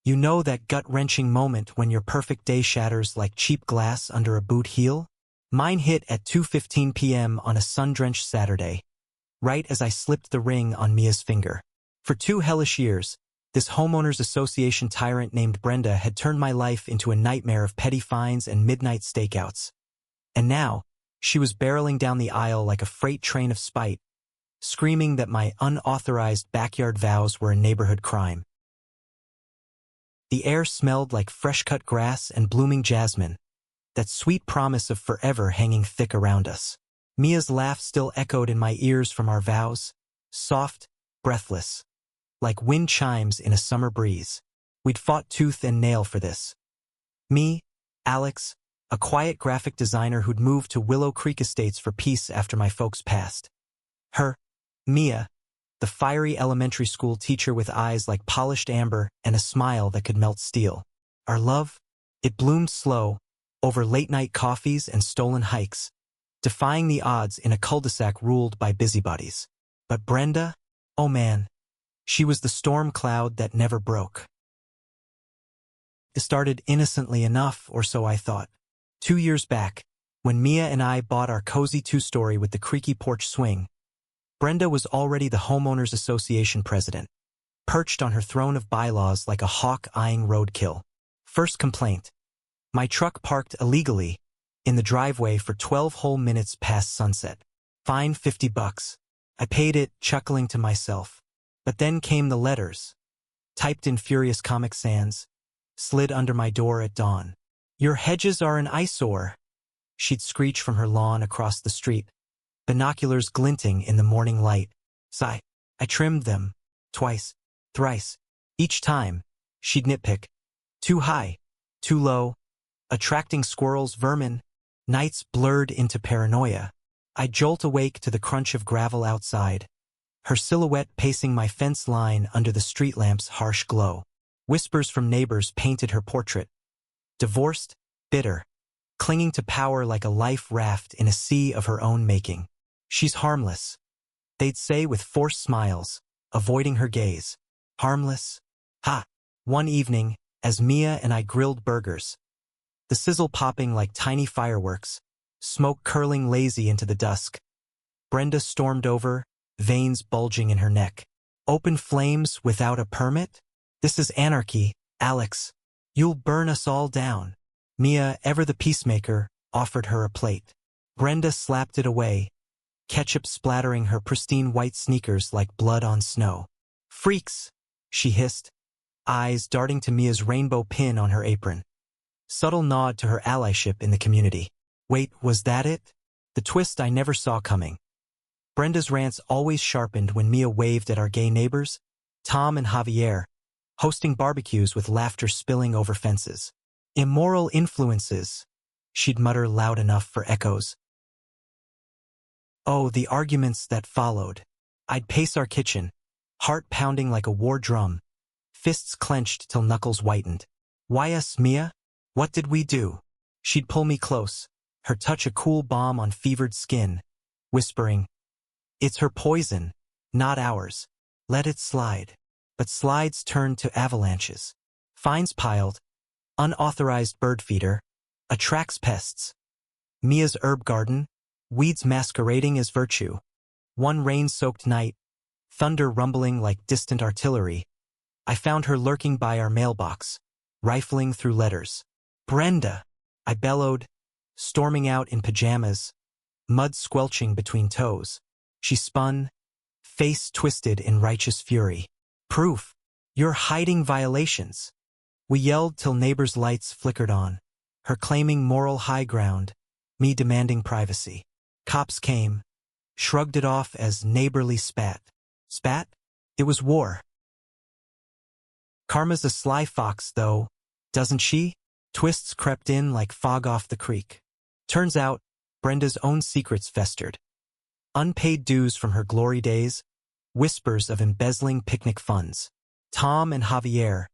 You know that gut-wrenching moment when your perfect day shatters like cheap glass under a boot heel? Mine hit at 2:15 p.m. on a sun-drenched Saturday, right as I slipped the ring on Mia's finger. For 2 hellish years, this homeowners association tyrant named Brenda had turned my life into a nightmare of petty fines and midnight stakeouts. And now, she was barreling down the aisle like a freight train of spite, screaming that my unauthorized backyard vows were a neighborhood crime. The air smelled like fresh-cut grass and blooming jasmine, that sweet promise of forever hanging thick around us. Mia's laugh still echoed in my ears from our vows, soft, breathless, like wind chimes in a summer breeze. We'd fought tooth and nail for this. Me, Alex, a quiet graphic designer who'd moved to Willow Creek Estates for peace after my folks passed. Her, Mia, the fiery elementary school teacher with eyes like polished amber and a smile that could melt steel. Our love, it bloomed slow, over late-night coffees and stolen hikes, defying the odds in a cul-de-sac ruled by busybodies. But Brenda, oh man, she was the storm cloud that never broke. It started innocently enough, or so I thought. 2 years back, when Mia and I bought our cozy 2-story with the creaky porch swing, Brenda was already the homeowners association president, perched on her throne of bylaws like a hawk eyeing roadkill. First complaint: my truck parked illegally in the driveway for 12 whole minutes past sunset. Fine $50. I paid it, chuckling to myself. But then came the letters, typed in furious Comic Sans, slid under my door at dawn. Your hedges are an eyesore, she'd screech from her lawn across the street, binoculars glinting in the morning light. Sigh. I trimmed them, twice, thrice. Each time, she'd nitpick. Too high, too low, attracting squirrels, vermin. Nights blurred into paranoia. I'd jolt awake to the crunch of gravel outside, her silhouette pacing my fence line under the street lamp's harsh glow. Whispers from neighbors painted her portrait. Divorced, bitter, clinging to power like a life raft in a sea of her own making. She's harmless, they'd say with forced smiles, avoiding her gaze. Harmless? Ha! One evening, as Mia and I grilled burgers, the sizzle popping like tiny fireworks, smoke curling lazy into the dusk, Brenda stormed over, veins bulging in her neck. Open flames without a permit? This is anarchy, Alex. You'll burn us all down. Mia, ever the peacemaker, offered her a plate. Brenda slapped it away, ketchup splattering her pristine white sneakers like blood on snow. Freaks, she hissed, eyes darting to Mia's rainbow pin on her apron. Subtle nod to her allyship in the community. Wait, was that it? The twist I never saw coming. Brenda's rants always sharpened when Mia waved at our gay neighbors, Tom and Javier, hosting barbecues with laughter spilling over fences. Immoral influences, she'd mutter loud enough for echoes. Oh, the arguments that followed. I'd pace our kitchen, heart pounding like a war drum, fists clenched till knuckles whitened. Why us, Mia? What did we do? She'd pull me close, her touch a cool balm on fevered skin, whispering, it's her poison, not ours. Let it slide. But slides turned to avalanches. Fines piled, unauthorized bird feeder, attracts pests. Mia's herb garden, weeds masquerading as virtue. One rain-soaked night, thunder rumbling like distant artillery, I found her lurking by our mailbox, rifling through letters. Brenda, I bellowed, storming out in pajamas, mud squelching between toes. She spun, face twisted in righteous fury. Proof. You're hiding violations. We yelled till neighbors' lights flickered on, her claiming moral high ground, me demanding privacy. Cops came, shrugged it off as neighborly spat. Spat? It was war. Karma's a sly fox, though, doesn't she? Twists crept in like fog off the creek. Turns out, Brenda's own secrets festered. Unpaid dues from her glory days, whispers of embezzling picnic funds. Tom and Javier,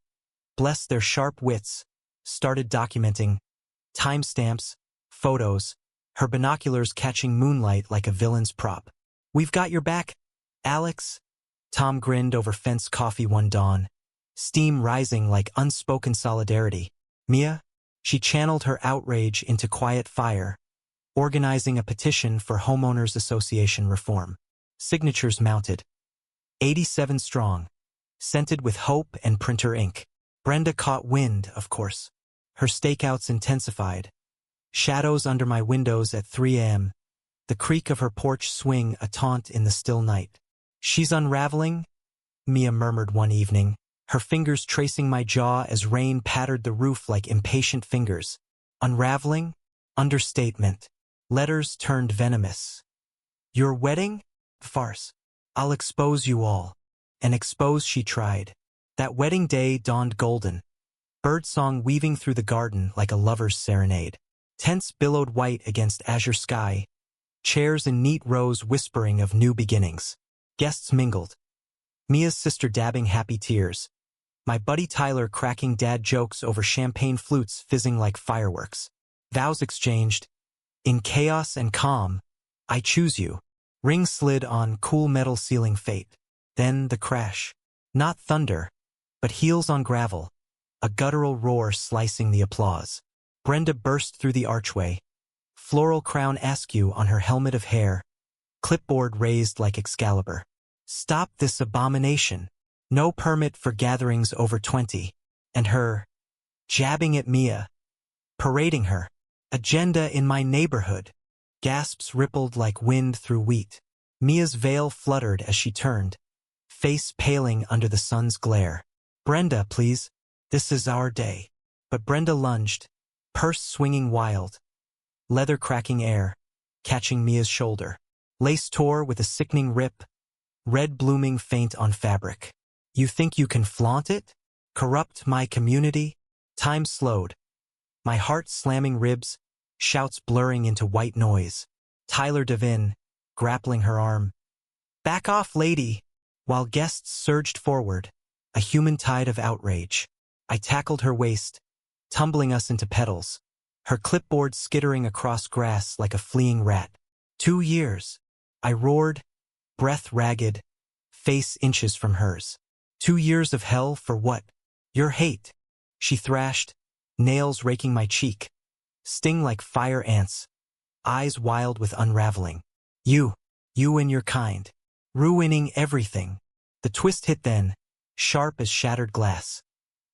bless their sharp wits, started documenting timestamps, photos, her binoculars catching moonlight like a villain's prop. We've got your back, Alex. Tom grinned over fence coffee one dawn, steam rising like unspoken solidarity. Mia? She channeled her outrage into quiet fire, organizing a petition for homeowners association reform. Signatures mounted. 87 strong. Scented with hope and printer ink. Brenda caught wind, of course. Her stakeouts intensified. Shadows under my windows at 3 a.m. The creak of her porch swing a taunt in the still night. She's unraveling? Mia murmured one evening, her fingers tracing my jaw as rain pattered the roof like impatient fingers. Unraveling? Understatement. Letters turned venomous. Your wedding? Farce. I'll expose you all. And expose she tried. That wedding day dawned golden. Birdsong weaving through the garden like a lover's serenade. Tents billowed white against azure sky. Chairs in neat rows whispering of new beginnings. Guests mingled. Mia's sister dabbing happy tears. My buddy Tyler cracking dad jokes over champagne flutes fizzing like fireworks. Vows exchanged. In chaos and calm, I choose you. Ring slid on cool metal sealing fate. Then the crash. Not thunder, but heels on gravel. A guttural roar slicing the applause. Brenda burst through the archway. Floral crown askew on her helmet of hair. Clipboard raised like Excalibur. Stop this abomination. No permit for gatherings over 20. And her, jabbing at Mia. Parading her. Agenda in my neighborhood. Gasps rippled like wind through wheat. Mia's veil fluttered as she turned, face paling under the sun's glare. Brenda, please. This is our day. But Brenda lunged, purse swinging wild. Leather cracking air, catching Mia's shoulder. Lace tore with a sickening rip, red blooming faint on fabric. You think you can flaunt it? Corrupt my community? Time slowed. My heart slamming ribs, shouts blurring into white noise. Tyler Devin, grappling her arm. Back off, lady! While guests surged forward, a human tide of outrage. I tackled her waist, tumbling us into petals. Her clipboard skittering across grass like a fleeing rat. 2 years. I roared, breath ragged, face inches from hers. 2 years of hell for what? Your hate. She thrashed, nails raking my cheek. Sting like fire ants, eyes wild with unraveling. You and your kind. Ruining everything. The twist hit then, sharp as shattered glass.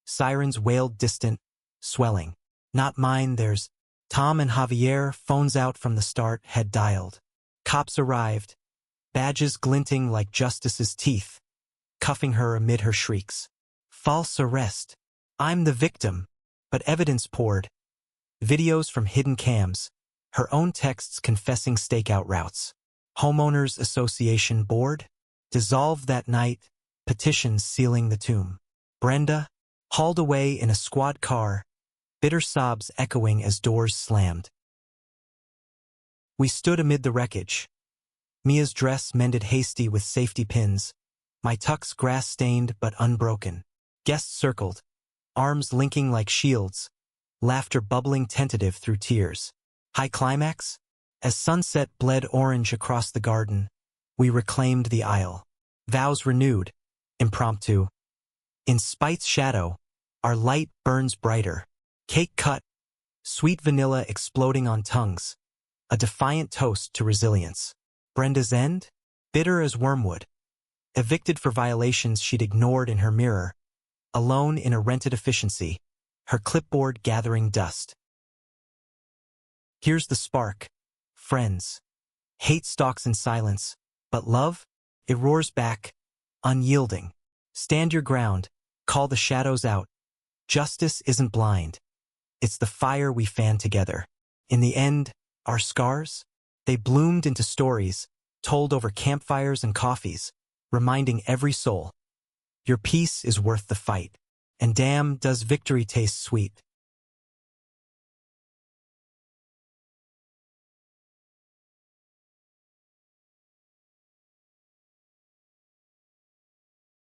Sirens wailed distant, swelling. Not mine, theirs. Tom and Javier, phones out from the start, had dialed. Cops arrived, badges glinting like justice's teeth, cuffing her amid her shrieks. False arrest. I'm the victim. But evidence poured. Videos from hidden cams, her own texts confessing stakeout routes. Homeowners Association board, dissolved that night, petitions sealing the tomb. Brenda, hauled away in a squad car, bitter sobs echoing as doors slammed. We stood amid the wreckage. Mia's dress mended hasty with safety pins, my tux grass-stained but unbroken. Guests circled, arms linking like shields, laughter bubbling tentative through tears. High climax? As sunset bled orange across the garden, we reclaimed the aisle. Vows renewed, impromptu. In spite's shadow, our light burns brighter. Cake cut, sweet vanilla exploding on tongues. A defiant toast to resilience. Brenda's end? Bitter as wormwood. Evicted for violations she'd ignored in her mirror. Alone in a rented efficiency, her clipboard gathering dust. Here's the spark. Friends. Hate stalks in silence, but love? It roars back, unyielding. Stand your ground, call the shadows out. Justice isn't blind. It's the fire we fan together. In the end, our scars? They bloomed into stories, told over campfires and coffees, reminding every soul. Your peace is worth the fight. And damn, does victory taste sweet.